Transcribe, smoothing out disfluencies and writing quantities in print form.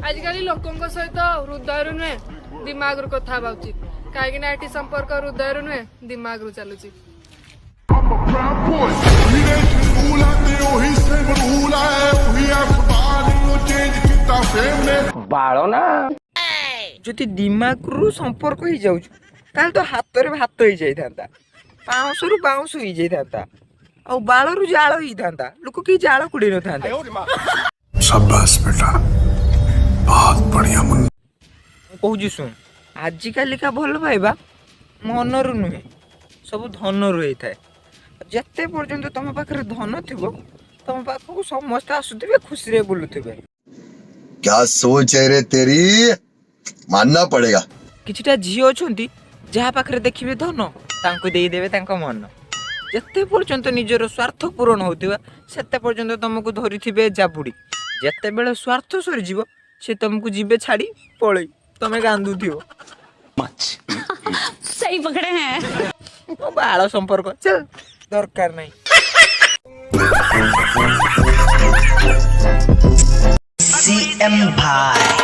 आजिकल लोकों सहित हृदय नुहे दिमाग रु कथा उचित कहीं संपर्क हृदय नुहे दिमाग रु चलुची। बाल ना যদি ଦିମାଗରୁ ସମ୍ପର୍କ ହେଇଯାଉଛୁ ତାହେଲେ ତ ହାତରେ ଭାତ ହେଇଯାଇଥାନ୍ତା, ପାଉଁଶରୁ ବାଉଁଶ ହେଇଯାଇଥାନ୍ତା, ଆଉ ବାଳରୁ ଜାଳ ହେଇଥାନ୍ତା, ଲୋକ କେହି ଜାଳ କୁଡେଇ ନଥାନ୍ତେ। शाबाश बेटा, बहुत बढ़िया मुन्ना। କହୁଛି ଶୁଣ, ଆଜିକାଲିକା ଭଲ ପାଇବା ମନରୁ ନୁହେଁ, ସବୁ ଧନରୁ ହେଇଥାଏ। ଯେତେ ପର୍ଯ୍ୟନ୍ତ ତମ ପାଖରେ ଧନ ଥିବ ତମ ପାଖକୁ ସମସ୍ତେ ଆସୁଥିବେ, ଖୁସିରେ ବୁଲୁଥିବେ। क्या सोच है रे तेरी, मानना पड़ेगा। କିଛିଟା ଝିଅ ଅଛନ୍ତି ଯାହା ପାଖରେ ଦେଖିବେ ଧନ ତାଙ୍କୁ ଦେଇଦେବେ ତାଙ୍କ ମନ। ଯେତେ ପର୍ଯ୍ୟନ୍ତ ନିଜର ସ୍ୱାର୍ଥ ପୂରଣ ହେଉଥିବା ସେତେ ପର୍ଯ୍ୟନ୍ତ ତମକୁ ଧରିଥିବେ ଜାବୁଡ଼ି। ଯେତେବେଳେ ସ୍ୱାର୍ଥ ସରିଯିବ ସେ ତମକୁ ଯିବେ ଛାଡ଼ି ପଳେଇ, ତମେ କାନ୍ଦୁଥିବ। सही पकड़े हैं। ବାଳ ସମ୍ପର୍କ ଚାଲ ଦରକାର ନାହିଁ। CM भाई